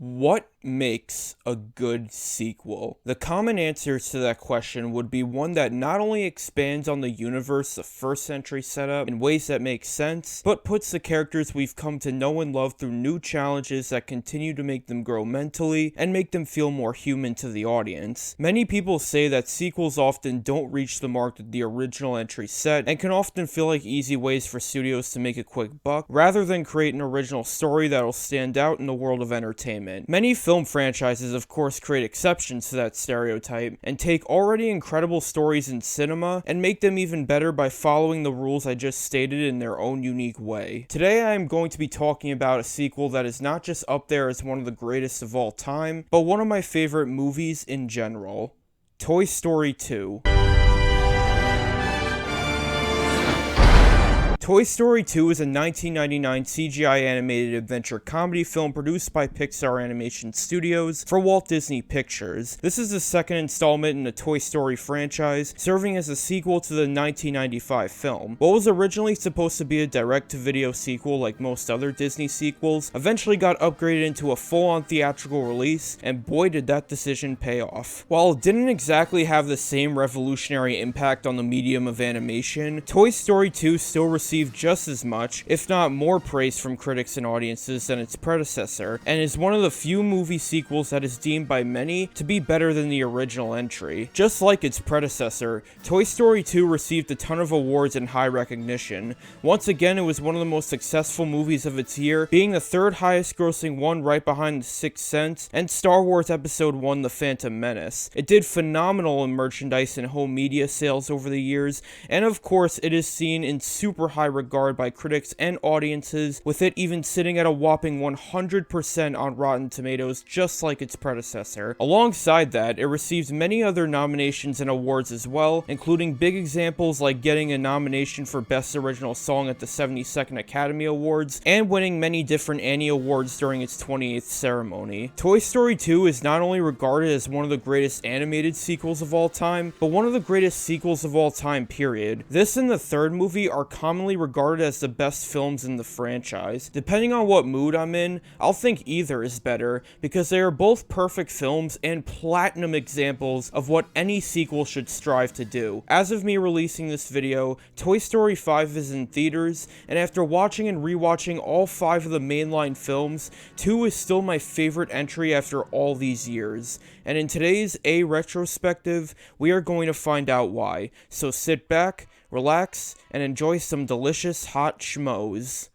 What makes a good sequel? The common answer to that question would be one that not only expands on the universe the first century setup in ways that make sense, but puts the characters we've come to know and love through new challenges that continue to make them grow mentally and make them feel more human to the audience. Many people say that sequels often don't reach the mark that the original entry set and can often feel like easy ways for studios to make a quick buck rather than create an original story that'll stand out in the world of entertainment. Many film franchises, of course, create exceptions to that stereotype and take already incredible stories in cinema and make them even better by following the rules I just stated in their own unique way. Today I am going to be talking about a sequel that is not just up there as one of the greatest of all time, but one of my favorite movies in general. Toy Story 2. Toy Story 2 is a 1999 CGI animated adventure comedy film produced by Pixar Animation Studios for Walt Disney Pictures. This is the second installment in the Toy Story franchise, serving as a sequel to the 1995 film. What was originally supposed to be a direct-to-video sequel like most other Disney sequels, eventually got upgraded into a full-on theatrical release, and boy did that decision pay off. While it didn't exactly have the same revolutionary impact on the medium of animation, Toy Story 2 still received just as much, if not more, praise from critics and audiences than its predecessor, and is one of the few movie sequels that is deemed by many to be better than the original entry. Just like its predecessor, Toy Story 2 received a ton of awards and high recognition. Once again, it was one of the most successful movies of its year, being the third highest grossing one right behind The Sixth Sense and Star Wars Episode 1 The Phantom Menace. It did phenomenal in merchandise and home media sales over the years, and of course it is seen in super high regard by critics and audiences, with it even sitting at a whopping 100% on Rotten Tomatoes, just like its predecessor. Alongside that, it received many other nominations and awards as well, including big examples like getting a nomination for Best Original Song at the 72nd Academy Awards, and winning many different Annie Awards during its 28th ceremony. Toy Story 2 is not only regarded as one of the greatest animated sequels of all time, but one of the greatest sequels of all time, period. This and the third movie are commonly regarded as the best films in the franchise. Depending on what mood I'm in, I'll think either is better, because they are both perfect films and platinum examples of what any sequel should strive to do. As of me releasing this video, Toy Story 5 is in theaters, and after watching and rewatching all 5 of the mainline films, 2 is still my favorite entry after all these years. And in today's A retrospective, we are going to find out why. So sit back, relax, and enjoy some delicious hot schmoes.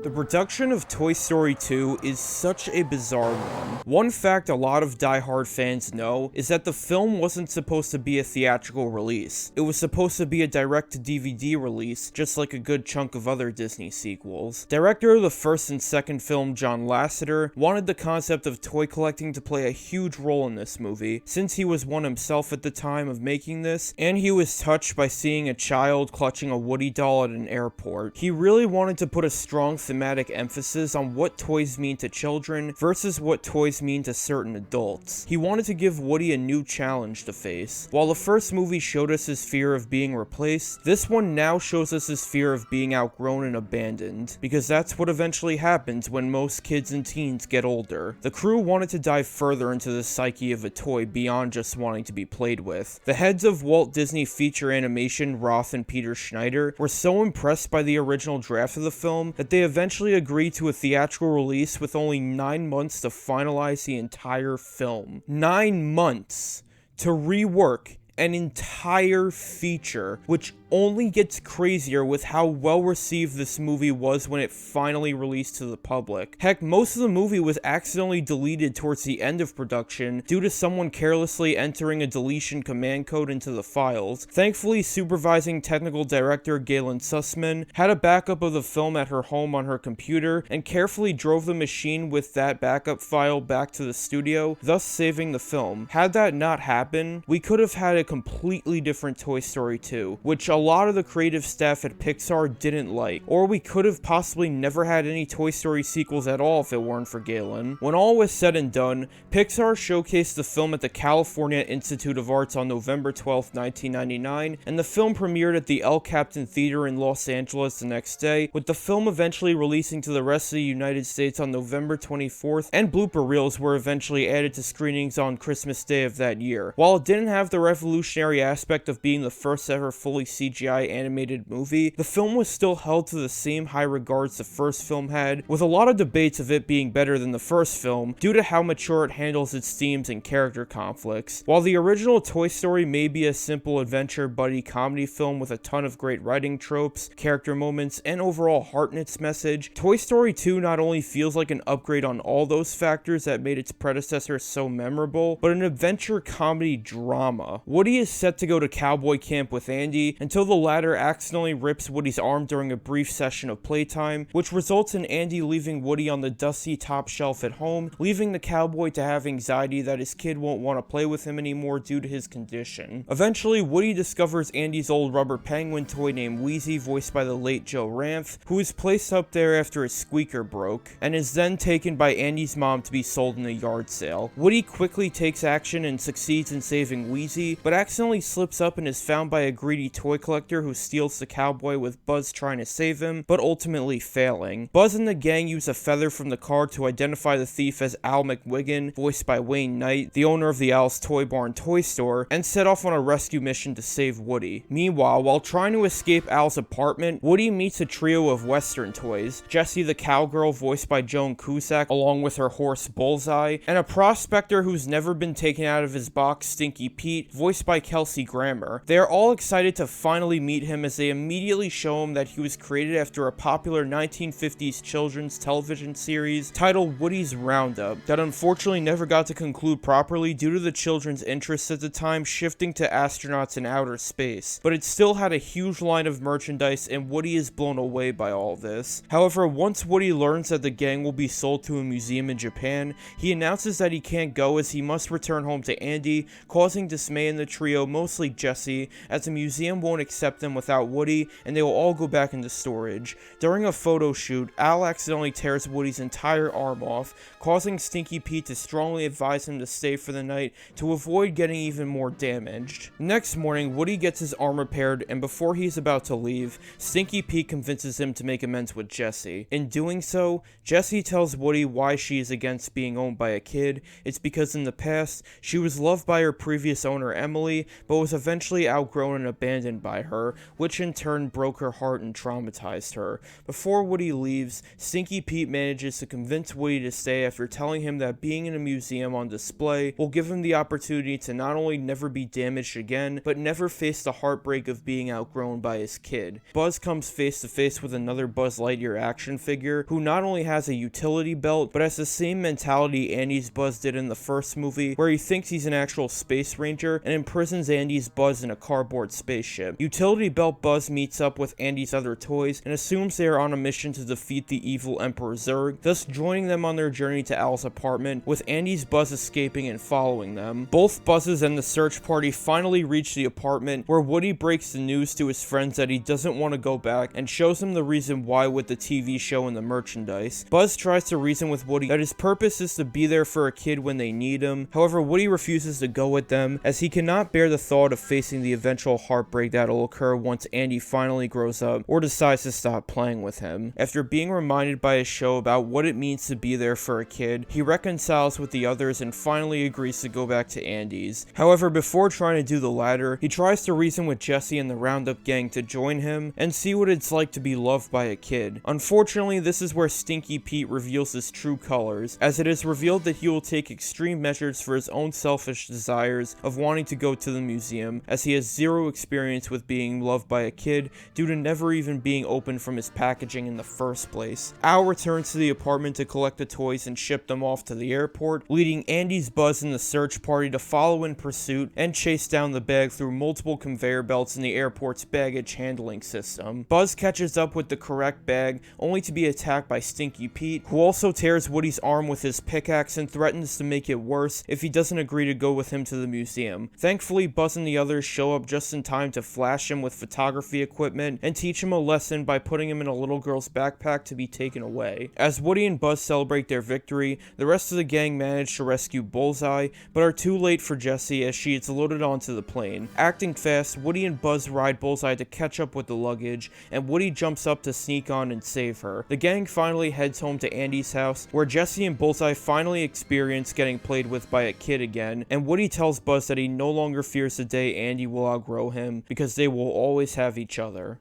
The production of Toy Story 2 is such a bizarre one. One fact a lot of die-hard fans know is that the film wasn't supposed to be a theatrical release. It was supposed to be a direct-to-DVD release, just like a good chunk of other Disney sequels. Director of the first and second film, John Lasseter, wanted the concept of toy collecting to play a huge role in this movie, since he was one himself at the time of making this, and he was touched by seeing a child clutching a Woody doll at an airport. He really wanted to put a strong thematic emphasis on what toys mean to children versus what toys mean to certain adults. He wanted to give Woody a new challenge to face. While the first movie showed us his fear of being replaced, this one now shows us his fear of being outgrown and abandoned, because that's what eventually happens when most kids and teens get older. The crew wanted to dive further into the psyche of a toy beyond just wanting to be played with. The heads of Walt Disney Feature Animation, Roth and Peter Schneider, were so impressed by the original draft of the film that they eventually agreed to a theatrical release with only 9 months to finalize the entire film. 9 months to rework an entire feature, which only gets crazier with how well received this movie was when it finally released to the public. Heck, most of the movie was accidentally deleted towards the end of production due to someone carelessly entering a deletion command code into the files. Thankfully, supervising technical director Galen Sussman had a backup of the film at her home on her computer and carefully drove the machine with that backup file back to the studio, thus saving the film. Had that not happened, we could have had a completely different Toy Story 2, which lot of the creative staff at Pixar didn't like, or we could have possibly never had any Toy Story sequels at all if it weren't for Galen. When all was said and done, Pixar showcased the film at the California Institute of Arts on November 12, 1999, and the film premiered at the El Capitan Theater in Los Angeles the next day, with the film eventually releasing to the rest of the United States on November 24th, and blooper reels were eventually added to screenings on Christmas Day of that year. While it didn't have the revolutionary aspect of being the first ever fully CGI animated movie, the film was still held to the same high regards the first film had, with a lot of debates of it being better than the first film due to how mature it handles its themes and character conflicts. While the original Toy Story may be a simple adventure buddy comedy film with a ton of great writing tropes, character moments, and overall heart in its message, Toy Story 2 not only feels like an upgrade on all those factors that made its predecessor so memorable, but an adventure comedy drama. Woody is set to go to cowboy camp with Andy until the latter accidentally rips Woody's arm during a brief session of playtime, which results in Andy leaving Woody on the dusty top shelf at home, leaving the cowboy to have anxiety that his kid won't want to play with him anymore due to his condition. Eventually, Woody discovers Andy's old rubber penguin toy named Wheezy, voiced by the late Joe Ranft, who is placed up there after his squeaker broke, and is then taken by Andy's mom to be sold in a yard sale. Woody quickly takes action and succeeds in saving Wheezy, but accidentally slips up and is found by a greedy toy collector who steals the cowboy, with Buzz trying to save him, but ultimately failing. Buzz and the gang use a feather from the car to identify the thief as Al McWiggin, voiced by Wayne Knight, the owner of the Al's Toy Barn toy store, and set off on a rescue mission to save Woody. Meanwhile, while trying to escape Al's apartment, Woody meets a trio of Western toys: Jessie the cowgirl, voiced by Joan Cusack, along with her horse Bullseye, and a prospector who's never been taken out of his box, Stinky Pete, voiced by Kelsey Grammer. They are all excited to finally meet him, as they immediately show him that he was created after a popular 1950s children's television series titled Woody's Roundup, that unfortunately never got to conclude properly due to the children's interests at the time shifting to astronauts in outer space. But it still had a huge line of merchandise, and Woody is blown away by all this. However, once Woody learns that the gang will be sold to a museum in Japan, he announces that he can't go as he must return home to Andy, causing dismay in the trio, mostly Jessie, as the museum won't accept them without Woody, and they will all go back into storage. During a photo shoot, Al accidentally tears Woody's entire arm off, causing Stinky Pete to strongly advise him to stay for the night to avoid getting even more damaged. Next morning, Woody gets his arm repaired, and before he's about to leave, Stinky Pete convinces him to make amends with Jessie. In doing so, Jessie tells Woody why she is against being owned by a kid. It's because in the past, she was loved by her previous owner Emily, but was eventually outgrown and abandoned by her, which in turn broke her heart and traumatized her. Before Woody leaves, Stinky Pete manages to convince Woody to stay after telling him that being in a museum on display will give him the opportunity to not only never be damaged again, but never face the heartbreak of being outgrown by his kid. Buzz comes face to face with another Buzz Lightyear action figure, who not only has a utility belt, but has the same mentality Andy's Buzz did in the first movie, where he thinks he's an actual space ranger and imprisons Andy's Buzz in a cardboard spaceship. Utility belt Buzz meets up with Andy's other toys and assumes they are on a mission to defeat the evil Emperor Zurg, thus joining them on their journey to Al's apartment, with Andy's Buzz escaping and following them. Both Buzzes and the search party finally reach the apartment, where Woody breaks the news to his friends that he doesn't want to go back and shows them the reason why with the TV show and the merchandise. Buzz tries to reason with Woody that his purpose is to be there for a kid when they need him. However, Woody refuses to go with them, as he cannot bear the thought of facing the eventual heartbreak that'll occur once Andy finally grows up or decides to stop playing with him. After being reminded by his show about what it means to be there for a kid, he reconciles with the others and finally agrees to go back to Andy's. However, before trying to do the latter, he tries to reason with Jessie and the Roundup gang to join him and see what it's like to be loved by a kid. Unfortunately, this is where Stinky Pete reveals his true colors, as it is revealed that he will take extreme measures for his own selfish desires of wanting to go to the museum, as he has zero experience with being loved by a kid due to never even being opened from his packaging in the first place. Al returns to the apartment to collect the toys and ship them off to the airport, leading Andy's Buzz and the search party to follow in pursuit and chase down the bag through multiple conveyor belts in the airport's baggage handling system. Buzz catches up with the correct bag, only to be attacked by Stinky Pete, who also tears Woody's arm with his pickaxe and threatens to make it worse if he doesn't agree to go with him to the museum. Thankfully, Buzz and the others show up just in time to flag flash him with photography equipment and teach him a lesson by putting him in a little girl's backpack to be taken away. As Woody and Buzz celebrate their victory, the rest of the gang manage to rescue Bullseye, but are too late for Jessie as she is loaded onto the plane. Acting fast, Woody and Buzz ride Bullseye to catch up with the luggage, and Woody jumps up to sneak on and save her. The gang finally heads home to Andy's house, where Jessie and Bullseye finally experience getting played with by a kid again, and Woody tells Buzz that he no longer fears the day Andy will outgrow him, because they will always have each other.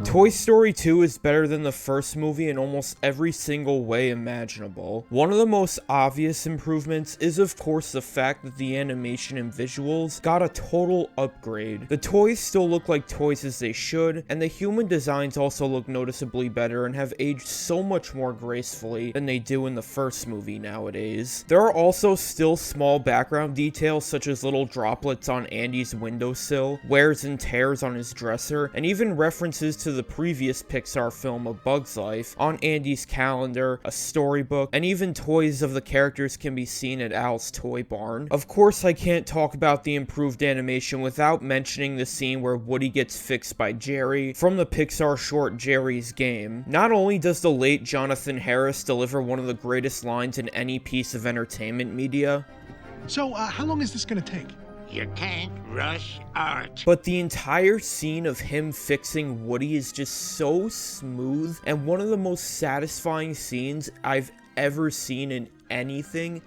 Toy Story 2 is better than the first movie in almost every single way imaginable. One of the most obvious improvements is of course the fact that the animation and visuals got a total upgrade. The toys still look like toys as they should, and the human designs also look noticeably better and have aged so much more gracefully than they do in the first movie nowadays. There are also still small background details such as little droplets on Andy's windowsill, wears and tears on his dresser, and even references to the previous Pixar film A Bug's Life on Andy's calendar, a storybook, and even toys of the characters can be seen at Al's toy barn. Of course, I can't talk about the improved animation without mentioning the scene where Woody gets fixed by Jerry from the Pixar short Jerry's Game. Not only does the late Jonathan Harris deliver one of the greatest lines in any piece of entertainment media, So, how long is this gonna take? You can't rush art. but the entire scene of him fixing Woody is just so smooth and one of the most satisfying scenes I've ever seen in anything,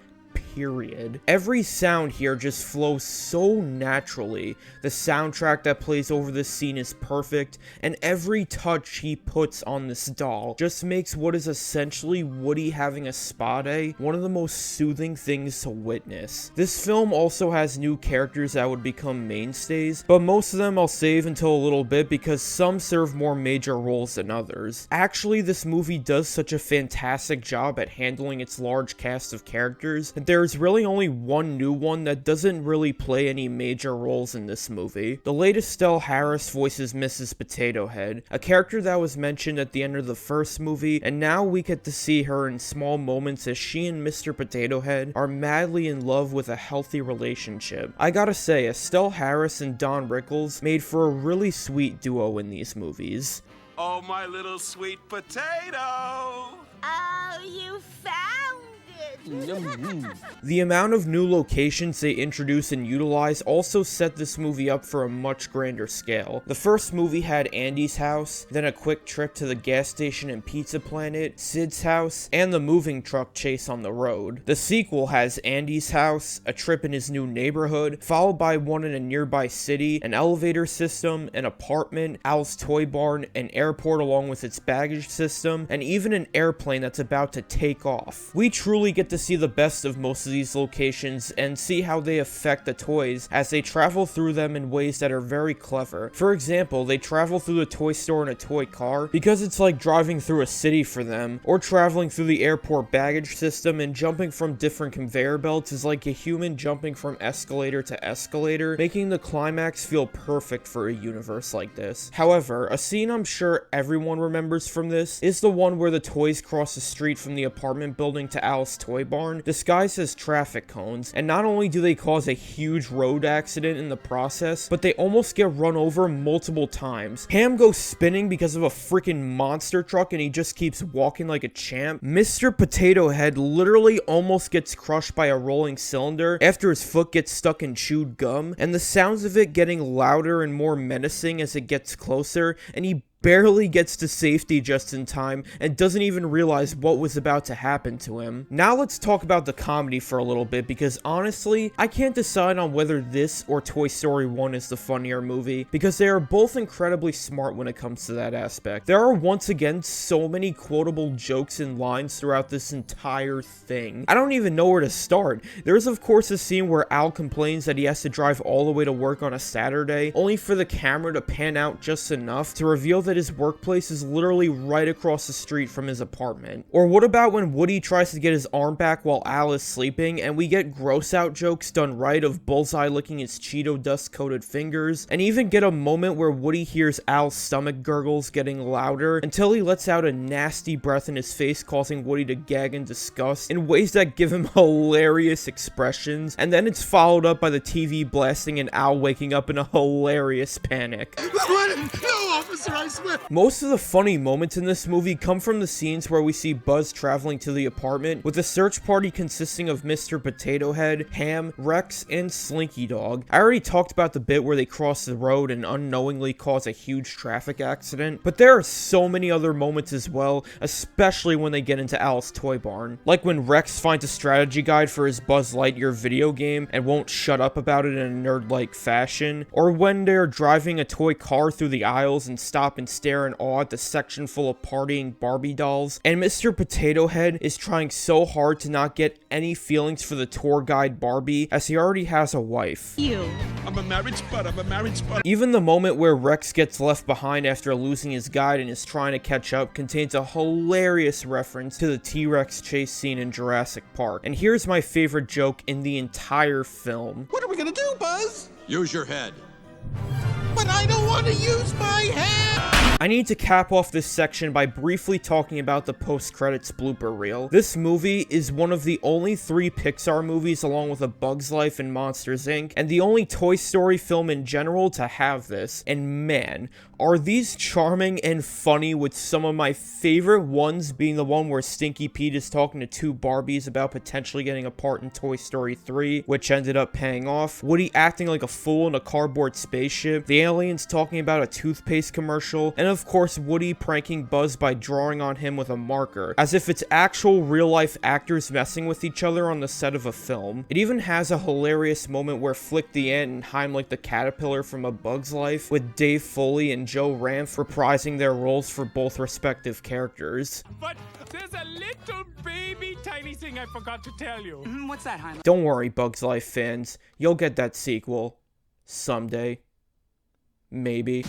period. Every sound here just flows so naturally. The soundtrack that plays over this scene is perfect, and every touch he puts on this doll just makes what is essentially Woody having a spa day one of the most soothing things to witness. This film also has new characters that would become mainstays, but most of them I'll save until a little bit because some serve more major roles than others. Actually, this movie does such a fantastic job at handling its large cast of characters that there's really only one new one that doesn't really play any major roles in this movie. The late Estelle Harris voices Mrs. Potato Head, a character that was mentioned at the end of the first movie, and now we get to see her in small moments as she and Mr. Potato Head are madly in love with a healthy relationship. I gotta say, Estelle Harris and Don Rickles made for a really sweet duo in these movies. Oh, my little sweet potato! Oh, you found it! The amount of new locations they introduce and utilize also set this movie up for a much grander scale. The first movie had Andy's house, then a quick trip to the gas station and Pizza Planet, Sid's house, and the moving truck chase on the road. The sequel has Andy's house, a trip in his new neighborhood, followed by one in a nearby city, an elevator system, an apartment, Al's toy barn, an airport along with its baggage system, and even an airplane that's about to take off. We truly get to see the best of most of these locations and see how they affect the toys as they travel through them in ways that are very clever. For example, they travel through the toy store in a toy car because it's like driving through a city for them, or traveling through the airport baggage system and jumping from different conveyor belts is like a human jumping from escalator to escalator, making the climax feel perfect for a universe like this. However, a scene I'm sure everyone remembers from this is the one where the toys cross the street from the apartment building to Al's toy barn, disguised as traffic cones, and not only do they cause a huge road accident in the process, but they almost get run over multiple times. Ham goes spinning because of a freaking monster truck and he just keeps walking like a champ. Mr. Potato Head literally almost gets crushed by a rolling cylinder after his foot gets stuck in chewed gum, and the sounds of it getting louder and more menacing as it gets closer, and he barely gets to safety just in time and doesn't even realize what was about to happen to him. Now let's talk about the comedy for a little bit, because honestly, I can't decide on whether this or Toy Story 1 is the funnier movie, because they are both incredibly smart when it comes to that aspect. There are once again so many quotable jokes and lines throughout this entire thing. I don't even know where to start. There's of course a scene where Al complains that he has to drive all the way to work on a Saturday, only for the camera to pan out just enough to reveal that that his workplace is literally right across the street from his apartment? Or what about when Woody tries to get his arm back while Al is sleeping, and we get gross out jokes done right of Bullseye licking his Cheeto dust coated fingers, and even get a moment where Woody hears Al's stomach gurgles getting louder until he lets out a nasty breath in his face, causing Woody to gag in disgust in ways that give him hilarious expressions, and then it's followed up by the TV blasting and Al waking up in a hilarious panic. No, officer, I swear. Most of the funny moments in this movie come from the scenes where we see Buzz traveling to the apartment, with the search party consisting of Mr. Potato Head, Ham, Rex, and Slinky Dog. I already talked about the bit where they cross the road and unknowingly cause a huge traffic accident, but there are so many other moments as well, especially when they get into Al's toy barn. Like when Rex finds a strategy guide for his Buzz Lightyear video game and won't shut up about it in a nerd-like fashion, or when they're driving a toy car through the aisles and stop and stare in awe at the section full of partying Barbie dolls, and Mr. Potato Head is trying so hard to not get any feelings for the tour guide Barbie, as he already has a wife. I'm a marriage spud. Even the moment where Rex gets left behind after losing his guide and is trying to catch up contains a hilarious reference to the T-Rex chase scene in Jurassic Park. And here's my favorite joke in the entire film. What are we gonna do, Buzz? Use your head. But I don't want to use my head. I need to cap off this section by briefly talking about the post-credits blooper reel. This movie is one of the only 3 Pixar movies, along with A Bug's Life and Monsters Inc., and the only Toy Story film in general to have this. And man, are these charming and funny, with some of my favorite ones being the one where Stinky Pete is talking to 2 Barbies about potentially getting a part in Toy Story 3, which ended up paying off, Woody acting like a fool in a cardboard spaceship, the aliens talking about a toothpaste commercial, and of course Woody pranking Buzz by drawing on him with a marker, as if it's actual real-life actors messing with each other on the set of a film. It even has a hilarious moment where Flick the Ant and Heimlich the Caterpillar from A Bug's Life, with Dave Foley and Joe Ranft reprising their roles for both respective characters. But there's a little baby tiny thing I forgot to tell you. What's that, Heimlich? Don't worry, Bug's Life fans, you'll get that sequel. Someday. Maybe.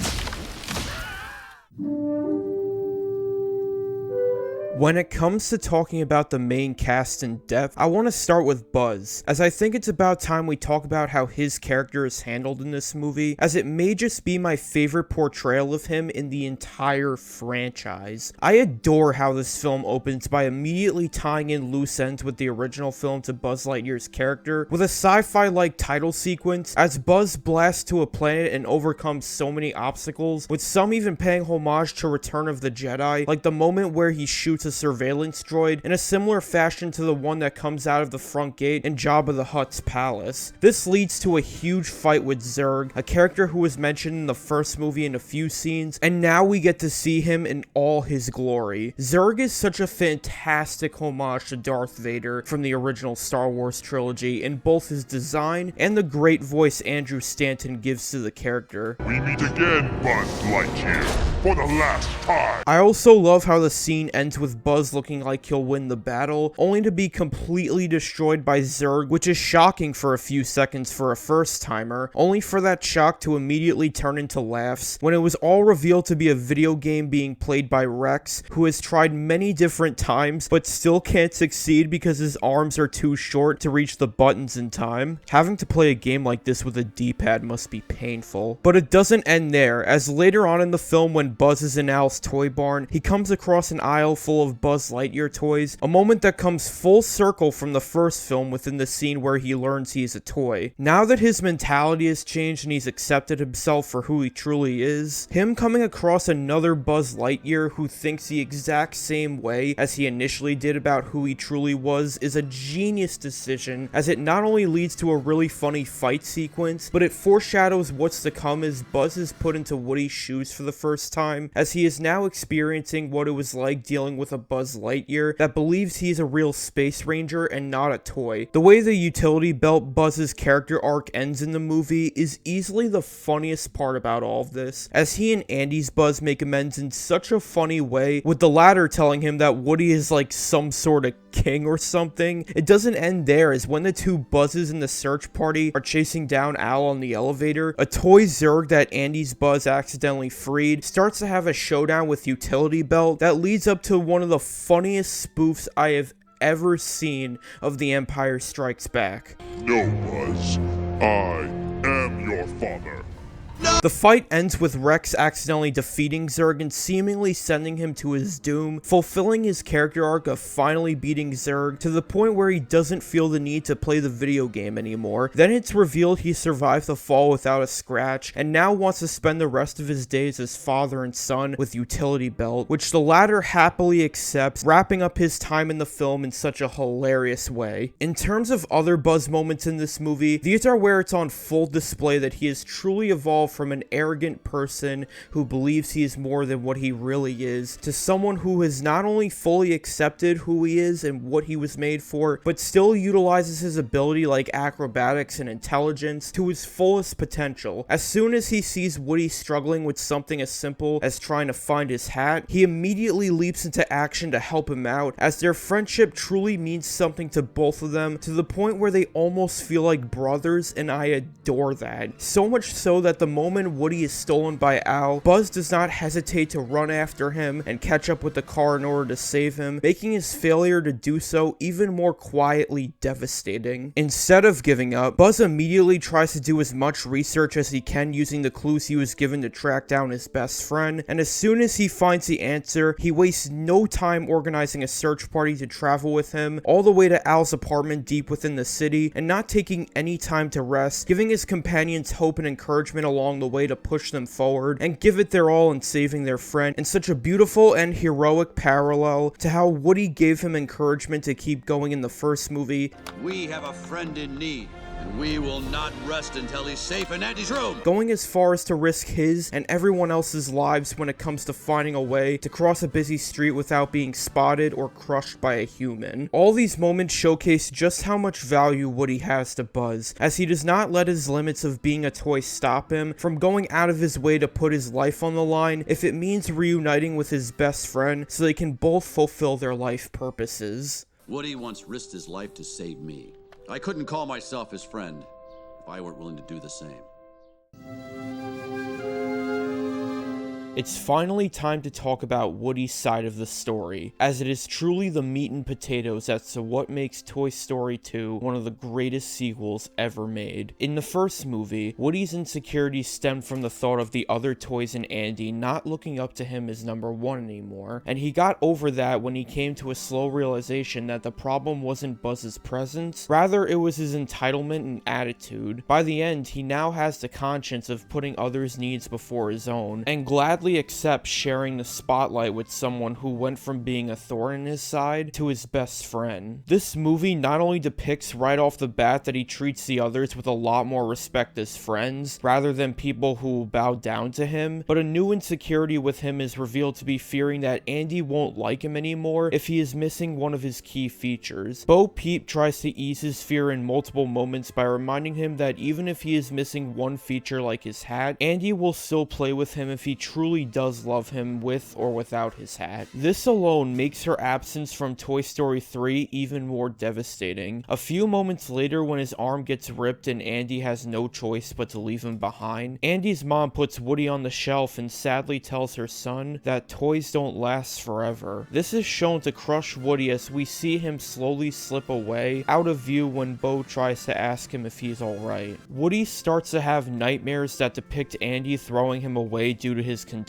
When it comes to talking about the main cast in depth, I want to start with Buzz, as I think it's about time we talk about how his character is handled in this movie, as it may just be my favorite portrayal of him in the entire franchise. I adore how this film opens by immediately tying in loose ends with the original film to Buzz Lightyear's character, with a sci-fi-like title sequence, as Buzz blasts to a planet and overcomes so many obstacles, with some even paying homage to Return of the Jedi, like the moment where he shoots a surveillance droid in a similar fashion to the one that comes out of the front gate in Jabba the Hutt's palace. This leads to a huge fight with Zurg, a character who was mentioned in the first movie in a few scenes, and now we get to see him in all his glory. Zurg is such a fantastic homage to Darth Vader from the original Star Wars trilogy in both his design and the great voice Andrew Stanton gives to the character. We meet again, Buzz Lightyear, for the last time. I also love how the scene ends with Buzz looking like he'll win the battle, only to be completely destroyed by Zurg, which is shocking for a few seconds for a first-timer, only for that shock to immediately turn into laughs when it was all revealed to be a video game being played by Rex, who has tried many different times but still can't succeed because his arms are too short to reach the buttons in time. Having to play a game like this with a D-pad must be painful. But it doesn't end there, as later on in the film when Buzz is in Al's toy barn, he comes across an aisle full of Buzz Lightyear toys, a moment that comes full circle from the first film within the scene where he learns he is a toy. Now that his mentality has changed and he's accepted himself for who he truly is, him coming across another Buzz Lightyear who thinks the exact same way as he initially did about who he truly was is a genius decision, as it not only leads to a really funny fight sequence, but it foreshadows what's to come as Buzz is put into Woody's shoes for the first time, as he is now experiencing what it was like dealing with a Buzz Lightyear that believes he's a real space ranger and not a toy. The way the utility belt Buzz's character arc ends in the movie is easily the funniest part about all of this, as he and Andy's Buzz make amends in such a funny way, with the latter telling him that Woody is like some sort of king or something. It doesn't end there, as when the two Buzzes in the search party are chasing down Al on the elevator, a toy Zurg that Andy's Buzz accidentally freed starts to have a showdown with Utility Belt that leads up to one of the funniest spoofs I have ever seen of The Empire Strikes Back. No, Buzz. I am your father. The fight ends with Rex accidentally defeating Zurg and seemingly sending him to his doom, fulfilling his character arc of finally beating Zurg to the point where he doesn't feel the need to play the video game anymore. Then it's revealed he survived the fall without a scratch and now wants to spend the rest of his days as father and son with Utility Belt, which the latter happily accepts, wrapping up his time in the film in such a hilarious way. In terms of other Buzz moments in this movie, these are where it's on full display that he has truly evolved from an arrogant person who believes he is more than what he really is, to someone who has not only fully accepted who he is and what he was made for, but still utilizes his ability like acrobatics and intelligence to his fullest potential. As soon as he sees Woody struggling with something as simple as trying to find his hat, he immediately leaps into action to help him out, as their friendship truly means something to both of them, to the point where they almost feel like brothers, and I adore that. So much so that the moment Woody is stolen by Al, Buzz does not hesitate to run after him and catch up with the car in order to save him, making his failure to do so even more quietly devastating. Instead of giving up, Buzz immediately tries to do as much research as he can using the clues he was given to track down his best friend, and as soon as he finds the answer, he wastes no time organizing a search party to travel with him all the way to Al's apartment deep within the city, and not taking any time to rest, giving his companions hope and encouragement along the way to push them forward and give it their all in saving their friend, in such a beautiful and heroic parallel to how Woody gave him encouragement to keep going in the first movie. We have a friend in need, and we will not rest until he's safe in Andy's room. Going as far as to risk his and everyone else's lives when it comes to finding a way to cross a busy street without being spotted or crushed by a human. All these moments showcase just how much value Woody has to Buzz, as he does not let his limits of being a toy stop him from going out of his way to put his life on the line if it means reuniting with his best friend so they can both fulfill their life purposes. Woody once risked his life to save me. I couldn't call myself his friend if I weren't willing to do the same. It's finally time to talk about Woody's side of the story, as it is truly the meat and potatoes as to what makes Toy Story 2 one of the greatest sequels ever made. In the first movie, Woody's insecurities stemmed from the thought of the other toys and Andy not looking up to him as number one anymore, and he got over that when he came to a slow realization that the problem wasn't Buzz's presence, rather it was his entitlement and attitude. By the end, he now has the conscience of putting others' needs before his own, and gladly accepts sharing the spotlight with someone who went from being a thorn in his side to his best friend. This movie not only depicts right off the bat that he treats the others with a lot more respect as friends, rather than people who bow down to him, but a new insecurity with him is revealed to be fearing that Andy won't like him anymore if he is missing one of his key features. Bo Peep tries to ease his fear in multiple moments by reminding him that even if he is missing one feature like his hat, Andy will still play with him if he truly does love him with or without his hat. This alone makes her absence from Toy Story 3 even more devastating. A few moments later, when his arm gets ripped and Andy has no choice but to leave him behind, Andy's mom puts Woody on the shelf and sadly tells her son that toys don't last forever. This is shown to crush Woody as we see him slowly slip away out of view when Bo tries to ask him if he's alright. Woody starts to have nightmares that depict Andy throwing him away due to his condition,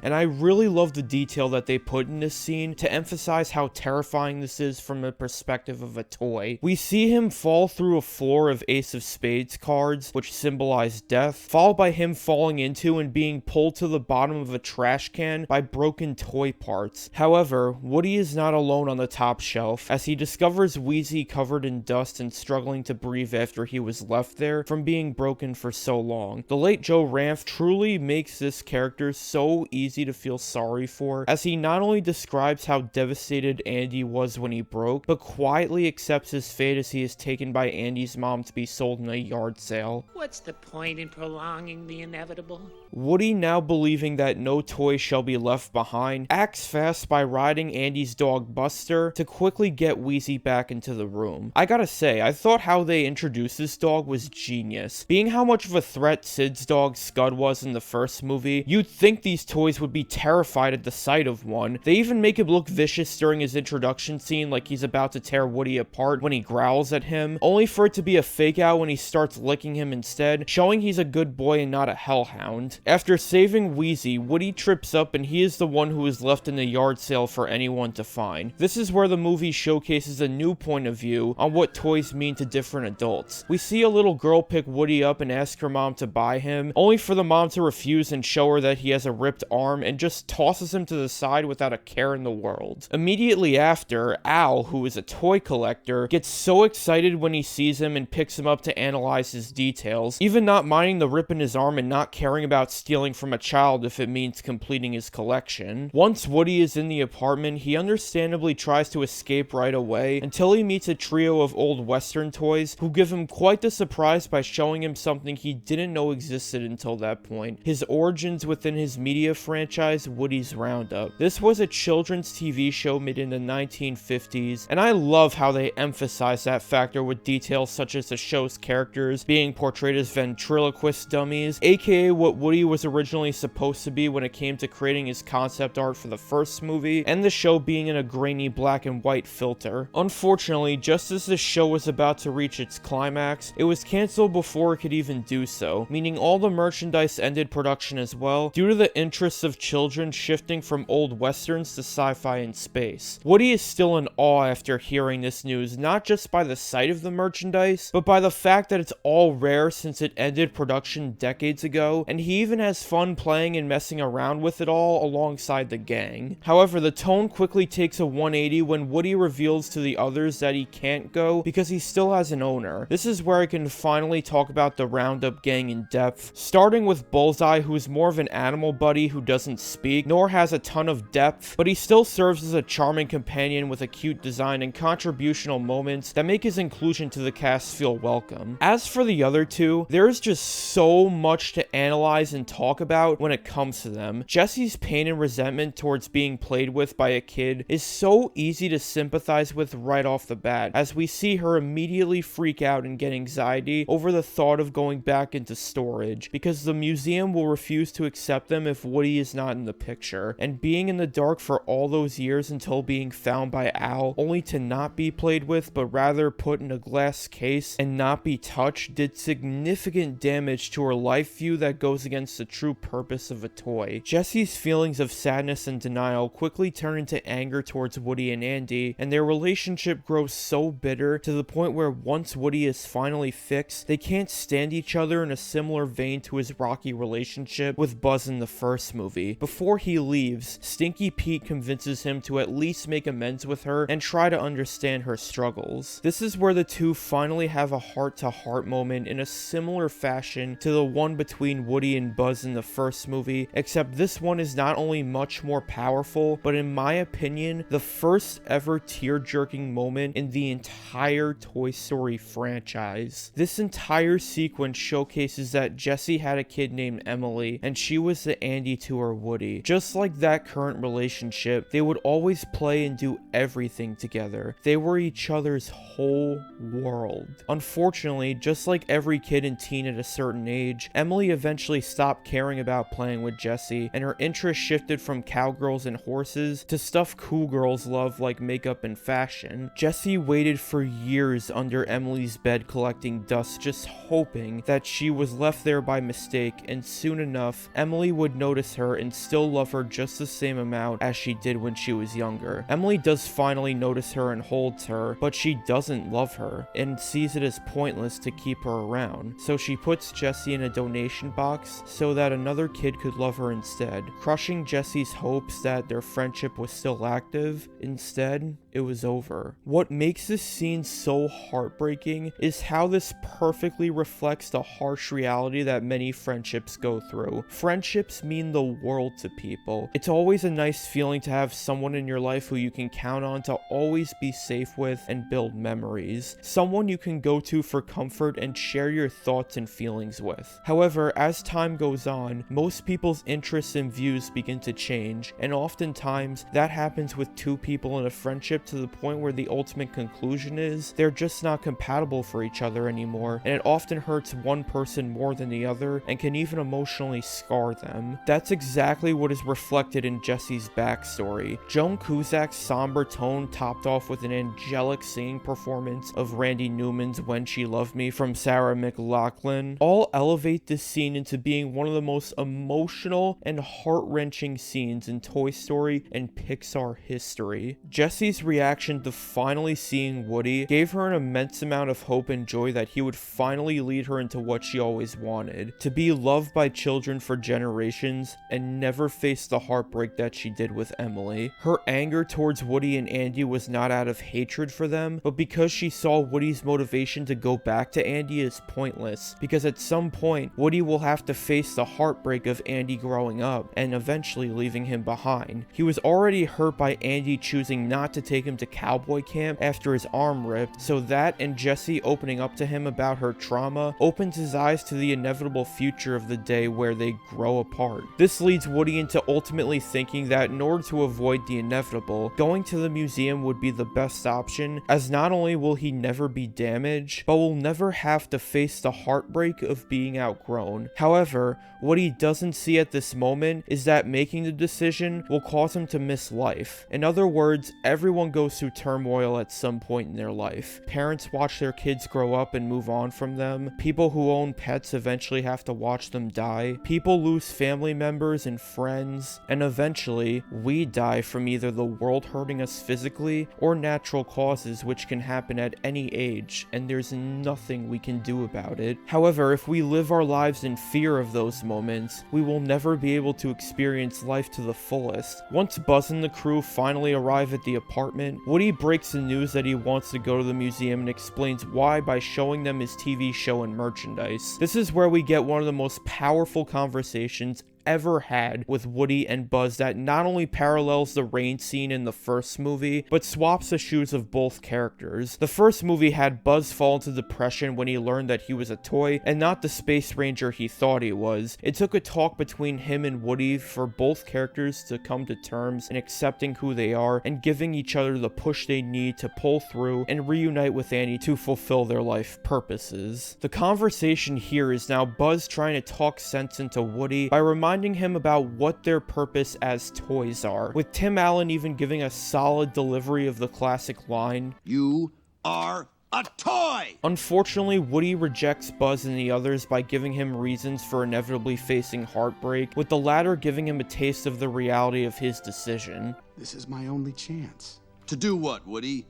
and I really love the detail that they put in this scene to emphasize how terrifying this is from the perspective of a toy. We see him fall through a floor of Ace of Spades cards, which symbolize death, followed by him falling into and being pulled to the bottom of a trash can by broken toy parts. However, Woody is not alone on the top shelf, as he discovers Wheezy covered in dust and struggling to breathe after he was left there from being broken for so long. The late Joe Ranft truly makes this character so easy to feel sorry for, as he not only describes how devastated Andy was when he broke, but quietly accepts his fate as he is taken by Andy's mom to be sold in a yard sale. What's the point in prolonging the inevitable? Woody, now believing that no toy shall be left behind, acts fast by riding Andy's dog Buster to quickly get Wheezy back into the room. I gotta say, I thought how they introduced this dog was genius. Being how much of a threat Sid's dog Scud was in the first movie, you'd think these toys would be terrified at the sight of one. They even make him look vicious during his introduction scene, like he's about to tear Woody apart when he growls at him, only for it to be a fake out when he starts licking him instead, showing he's a good boy and not a hellhound. After saving Wheezy, Woody trips up and he is the one who is left in the yard sale for anyone to find. This is where the movie showcases a new point of view on what toys mean to different adults. We see a little girl pick Woody up and ask her mom to buy him, only for the mom to refuse and show her that he has a ripped arm and just tosses him to the side without a care in the world. Immediately after, Al, who is a toy collector, gets so excited when he sees him and picks him up to analyze his details, even not minding the rip in his arm and not caring about stealing from a child if it means completing his collection. Once Woody is in the apartment, he understandably tries to escape right away until he meets a trio of old Western toys who give him quite the surprise by showing him something he didn't know existed until that point: his origins within his media franchise, Woody's Roundup. This was a children's TV show made in the 1950s, and I love how they emphasize that factor with details such as the show's characters being portrayed as ventriloquist dummies, aka what Woody was originally supposed to be when it came to creating his concept art for the first movie, and the show being in a grainy black and white filter. Unfortunately, just as the show was about to reach its climax, it was cancelled before it could even do so, meaning all the merchandise ended production as well, due to the interests of children shifting from old westerns to sci-fi and space. Woody is still in awe after hearing this news, not just by the sight of the merchandise, but by the fact that it's all rare since it ended production decades ago, and he even has fun playing and messing around with it all alongside the gang. However, the tone quickly takes a 180 when Woody reveals to the others that he can't go because he still has an owner. This is where I can finally talk about the Roundup gang in depth, starting with Bullseye, who is more of an animal buddy who doesn't speak, nor has a ton of depth, but he still serves as a charming companion with a cute design and contributional moments that make his inclusion to the cast feel welcome. As for the other two, there is just so much to analyze and talk about when it comes to them. Jessie's pain and resentment towards being played with by a kid is so easy to sympathize with right off the bat, as we see her immediately freak out and get anxiety over the thought of going back into storage, because the museum will refuse to accept them if Woody is not in the picture, and being in the dark for all those years until being found by Al, only to not be played with, but rather put in a glass case and not be touched, did significant damage to her life view that goes against the true purpose of a toy. Jessie's feelings of sadness and denial quickly turn into anger towards Woody and Andy, and their relationship grows so bitter to the point where once Woody is finally fixed, they can't stand each other, in a similar vein to his rocky relationship with Buzz in the first movie. Before he leaves, Stinky Pete convinces him to at least make amends with her and try to understand her struggles. This is where the two finally have a heart-to-heart moment in a similar fashion to the one between Woody and Buzz in the first movie, except this one is not only much more powerful, but in my opinion, the first ever tear-jerking moment in the entire Toy Story franchise. This entire sequence showcases that Jessie had a kid named Emily, and she was the Andy to her Woody. Just like that current relationship, they would always play and do everything together. They were each other's whole world. Unfortunately, just like every kid and teen at a certain age, Emily eventually stopped caring about playing with Jessie, and her interest shifted from cowgirls and horses to stuff cool girls love like makeup and fashion. Jessie waited for years under Emily's bed collecting dust, just hoping that she was left there by mistake, and soon enough, Emily would notice her and still love her just the same amount as she did when she was younger. Emily does finally notice her and holds her, but she doesn't love her, and sees it as pointless to keep her around. So she puts Jessie in a donation box, so that another kid could love her instead, crushing Jesse's hopes that their friendship was still active. Instead, it was over. What makes this scene so heartbreaking is how this perfectly reflects the harsh reality that many friendships go through. Friendships mean the world to people. It's always a nice feeling to have someone in your life who you can count on to always be safe with and build memories. Someone you can go to for comfort and share your thoughts and feelings with. However, as time goes on, most people's interests and views begin to change, and oftentimes that happens with two people in a friendship to the point where the ultimate conclusion is they're just not compatible for each other anymore, and it often hurts one person more than the other and can even emotionally scar them. That's exactly what is reflected in Jesse's backstory. Joan Cusack's somber tone topped off with an angelic singing performance of Randy Newman's When She Loved Me from Sarah McLachlan all elevate this scene into being one of the most emotional and heart-wrenching scenes in Toy Story and Pixar history. Jesse's reaction to finally seeing Woody gave her an immense amount of hope and joy that he would finally lead her into what she always wanted, to be loved by children for generations and never face the heartbreak that she did with Emily. Her anger towards Woody and Andy was not out of hatred for them, but because she saw Woody's motivation to go back to Andy is pointless, because at some point, Woody will have to face the heartbreak of Andy growing up and eventually leaving him behind. He was already hurt by Andy choosing not to take him to cowboy camp after his arm ripped, so that and Jessie opening up to him about her trauma opens his eyes to the inevitable future of the day where they grow apart. This leads Woody into ultimately thinking that in order to avoid the inevitable, going to the museum would be the best option, as not only will he never be damaged, but will never have to face the heartbreak of being outgrown. However, what he doesn't see at this moment is that making the decision will cause him to miss life. In other words, everyone goes through turmoil at some point in their life. Parents watch their kids grow up and move on from them. People who own pets eventually have to watch them die. People lose family members and friends. And eventually, we die from either the world hurting us physically or natural causes, which can happen at any age, and there's nothing we can do about it. However, if we live our lives in fear of those moments, we will never be able to experience life to the fullest. Once Buzz and the crew finally arrive at the apartment, Woody breaks the news that he wants to go to the museum and explains why by showing them his TV show and merchandise. This is where we get one of the most powerful conversations ever had with Woody and Buzz that not only parallels the rain scene in the first movie, but swaps the shoes of both characters. The first movie had Buzz fall into depression when he learned that he was a toy and not the space ranger he thought he was. It took a talk between him and Woody for both characters to come to terms in accepting who they are and giving each other the push they need to pull through and reunite with Annie to fulfill their life purposes. The conversation here is now Buzz trying to talk sense into Woody by reminding him about what their purpose as toys are, with Tim Allen even giving a solid delivery of the classic line, "You are a toy!" Unfortunately, Woody rejects Buzz and the others by giving him reasons for inevitably facing heartbreak, with the latter giving him a taste of the reality of his decision. This is my only chance. To do what, Woody?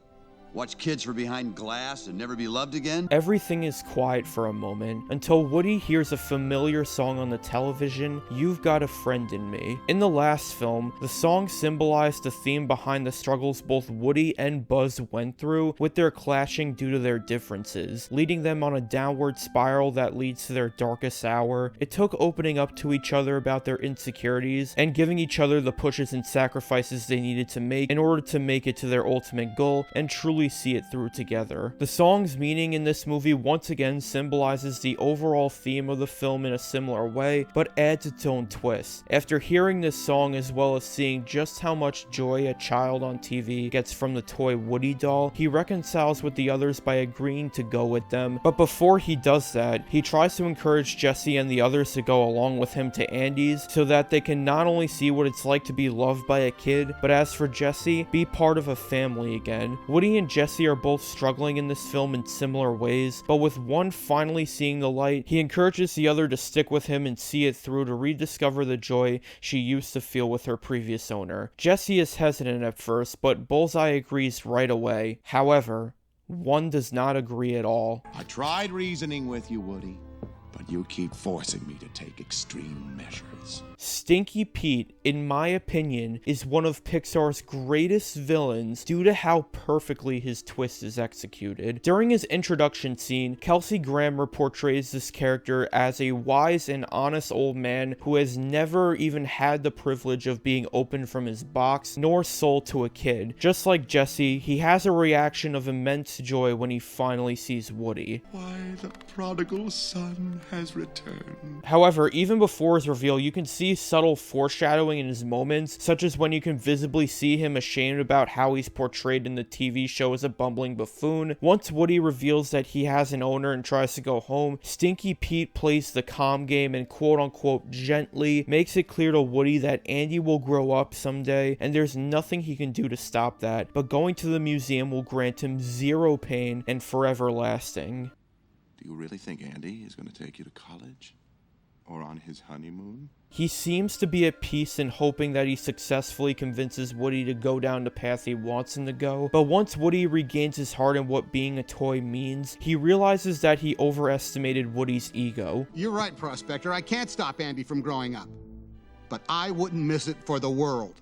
Watch kids from behind glass and never be loved again? Everything is quiet for a moment until Woody hears a familiar song on the television, You've Got a Friend in Me. In the last film, the song symbolized the theme behind the struggles both Woody and Buzz went through with their clashing due to their differences, leading them on a downward spiral that leads to their darkest hour. It took opening up to each other about their insecurities and giving each other the pushes and sacrifices they needed to make in order to make it to their ultimate goal and truly see it through together. The song's meaning in this movie once again symbolizes the overall theme of the film in a similar way, but adds its own twist. After hearing this song as well as seeing just how much joy a child on TV gets from the toy Woody doll, he reconciles with the others by agreeing to go with them, but before he does that, he tries to encourage Jessie and the others to go along with him to Andy's so that they can not only see what it's like to be loved by a kid, but as for Jessie, be part of a family again. Woody and Jessie are both struggling in this film in similar ways, but with one finally seeing the light, he encourages the other to stick with him and see it through to rediscover the joy she used to feel with her previous owner. Jessie is hesitant at first, but Bullseye agrees right away. However, one does not agree at all. I tried reasoning with you, Woody, but but you keep forcing me to take extreme measures. Stinky Pete, in my opinion, is one of Pixar's greatest villains due to how perfectly his twist is executed. During his introduction scene, Kelsey Grammer portrays this character as a wise and honest old man who has never even had the privilege of being opened from his box, nor sold to a kid. Just like Jesse, he has a reaction of immense joy when he finally sees Woody. Why, the prodigal son has returned. However, even before his reveal, you can see subtle foreshadowing in his moments, such as when you can visibly see him ashamed about how he's portrayed in the TV show as a bumbling buffoon. Once Woody reveals that he has an owner and tries to go home, Stinky Pete plays the calm game and quote-unquote gently makes it clear to Woody that Andy will grow up someday, and there's nothing he can do to stop that, but going to the museum will grant him zero pain and forever lasting. Do you really think Andy is going to take you to college? Or on his honeymoon? He seems to be at peace and hoping that he successfully convinces Woody to go down the path he wants him to go, but once Woody regains his heart and what being a toy means, he realizes that he overestimated Woody's ego. You're right, Prospector. I can't stop Andy from growing up. But I wouldn't miss it for the world.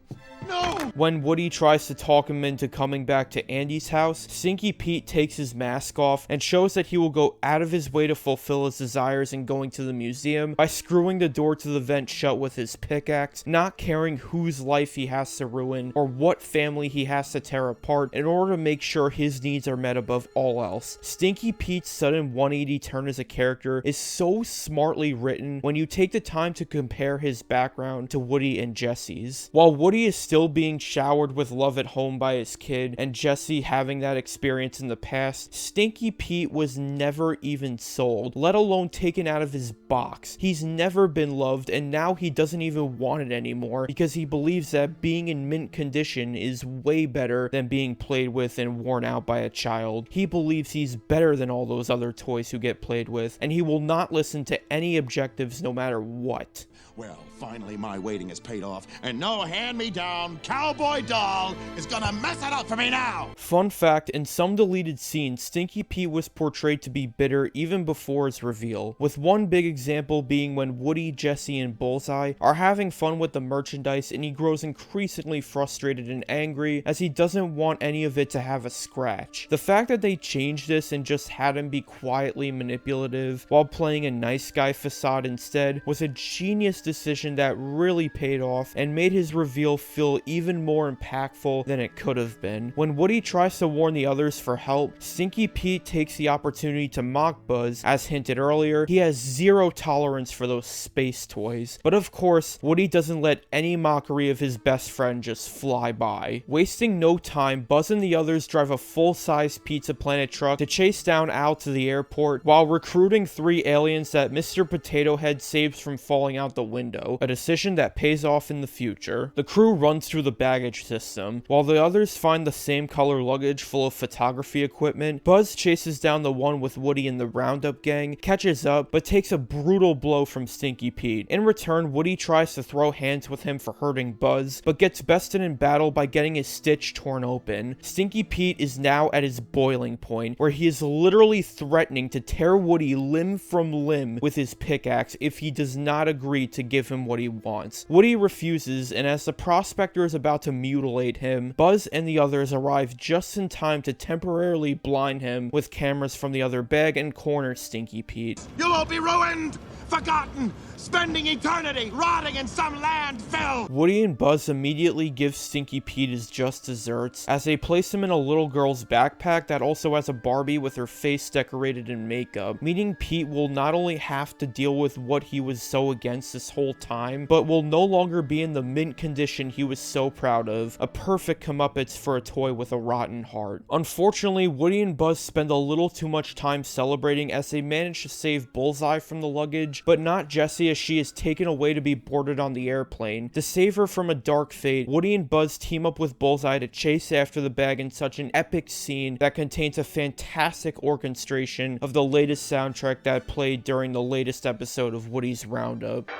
No! When Woody tries to talk him into coming back to Andy's house, Stinky Pete takes his mask off and shows that he will go out of his way to fulfill his desires in going to the museum by screwing the door to the vent shut with his pickaxe, not caring whose life he has to ruin or what family he has to tear apart in order to make sure his needs are met above all else. Stinky Pete's sudden 180 turn as a character is so smartly written when you take the time to compare his background to Woody and Jesse's. While Woody is still being showered with love at home by his kid, and Jesse having that experience in the past, Stinky Pete was never even sold, let alone taken out of his box. He's never been loved, and now he doesn't even want it anymore because he believes that being in mint condition is way better than being played with and worn out by a child. He believes he's better than all those other toys who get played with, and he will not listen to any objectives no matter what. Well, finally my waiting has paid off, and no hand-me-down cowboy doll is gonna mess it up for me now! Fun fact, in some deleted scenes, Stinky Pete was portrayed to be bitter even before his reveal, with one big example being when Woody, Jesse, and Bullseye are having fun with the merchandise and he grows increasingly frustrated and angry as he doesn't want any of it to have a scratch. The fact that they changed this and just had him be quietly manipulative while playing a nice guy facade instead was a genius decision that really paid off and made his reveal feel even more impactful than it could have been. When Woody tries to warn the others for help, Stinky Pete takes the opportunity to mock Buzz. As hinted earlier, he has zero tolerance for those space toys. But of course, Woody doesn't let any mockery of his best friend just fly by. Wasting no time, Buzz and the others drive a full-size Pizza Planet truck to chase down Al to the airport while recruiting 3 aliens that Mr. Potato Head saves from falling out the window, a decision that pays off in the future. The crew runs through the baggage system, while the others find the same color luggage full of photography equipment. Buzz chases down the one with Woody and the Roundup gang, catches up, but takes a brutal blow from Stinky Pete. In return, Woody tries to throw hands with him for hurting Buzz, but gets bested in battle by getting his stitch torn open. Stinky Pete is now at his boiling point, where he is literally threatening to tear Woody limb from limb with his pickaxe if he does not agree to give him what he wants. Woody refuses, and as the prospector is about to mutilate him, Buzz and the others arrive just in time to temporarily blind him with cameras from the other bag and corner Stinky Pete. You'll all be ruined, forgotten, spending eternity rotting in some landfill! Woody and Buzz immediately give Stinky Pete his just desserts as they place him in a little girl's backpack that also has a Barbie with her face decorated in makeup, meaning Pete will not only have to deal with what he was so against this whole time, but will no longer be in the mint condition he was so proud of, a perfect comeuppance for a toy with a rotten heart. Unfortunately, Woody and Buzz spend a little too much time celebrating as they manage to save Bullseye from the luggage, but not Jessie as she is taken away to be boarded on the airplane. To save her from a dark fate, Woody and Buzz team up with Bullseye to chase after the bag in such an epic scene that contains a fantastic orchestration of the latest soundtrack that played during the latest episode of Woody's Roundup.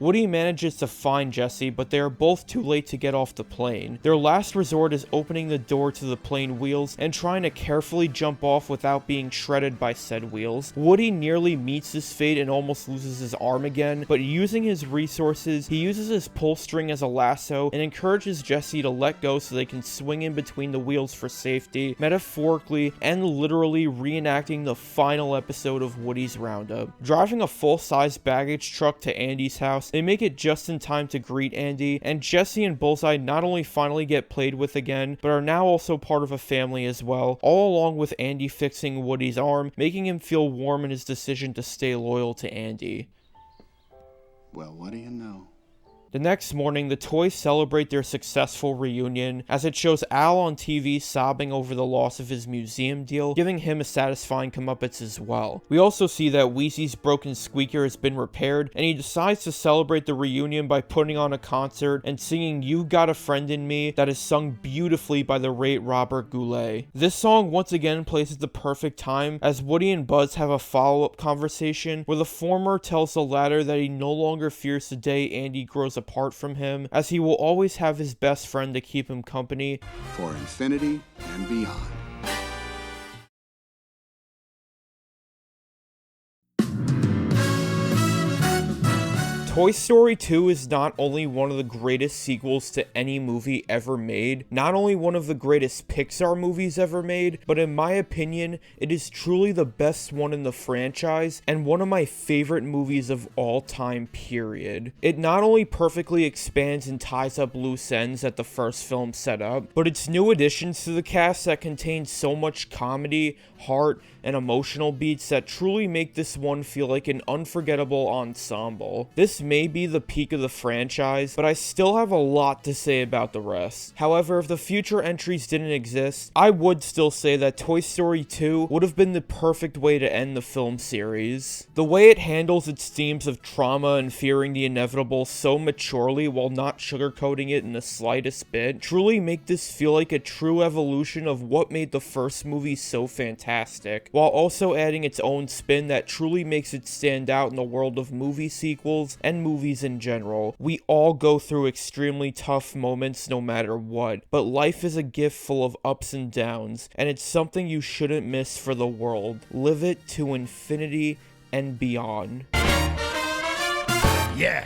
Woody manages to find Jessie, but they are both too late to get off the plane. Their last resort is opening the door to the plane wheels and trying to carefully jump off without being shredded by said wheels. Woody nearly meets his fate and almost loses his arm again, but using his resources, he uses his pull string as a lasso and encourages Jessie to let go so they can swing in between the wheels for safety, metaphorically and literally reenacting the final episode of Woody's Roundup. Driving a full-size baggage truck to Andy's house, they make it just in time to greet Andy, and Jessie and Bullseye not only finally get played with again, but are now also part of a family as well, all along with Andy fixing Woody's arm, making him feel warm in his decision to stay loyal to Andy. Well, what do you know? The next morning, the toys celebrate their successful reunion, as it shows Al on TV sobbing over the loss of his museum deal, giving him a satisfying comeuppance as well. We also see that Wheezy's broken squeaker has been repaired, and he decides to celebrate the reunion by putting on a concert and singing "You've Got a Friend in Me" that is sung beautifully by the great Robert Goulet. This song once again plays at the perfect time, as Woody and Buzz have a follow-up conversation where the former tells the latter that he no longer fears the day Andy grows apart from him, as he will always have his best friend to keep him company For infinity and beyond. Toy Story 2 is not only one of the greatest sequels to any movie ever made, not only one of the greatest Pixar movies ever made, but in my opinion, it is truly the best one in the franchise and one of my favorite movies of all time, period. It not only perfectly expands and ties up loose ends that the first film set up, but its new additions to the cast that contain so much comedy, heart, and emotional beats that truly make this one feel like an unforgettable ensemble. This may be the peak of the franchise, but I still have a lot to say about the rest. However, if the future entries didn't exist, I would still say that Toy Story 2 would have been the perfect way to end the film series. The way it handles its themes of trauma and fearing the inevitable so maturely while not sugarcoating it in the slightest bit truly make this feel like a true evolution of what made the first movie so fantastic, while also adding its own spin that truly makes it stand out in the world of movie sequels and movies in general. We all go through extremely tough moments no matter what, but life is a gift full of ups and downs, and it's something you shouldn't miss for the world. Live it to infinity and beyond. Yeah.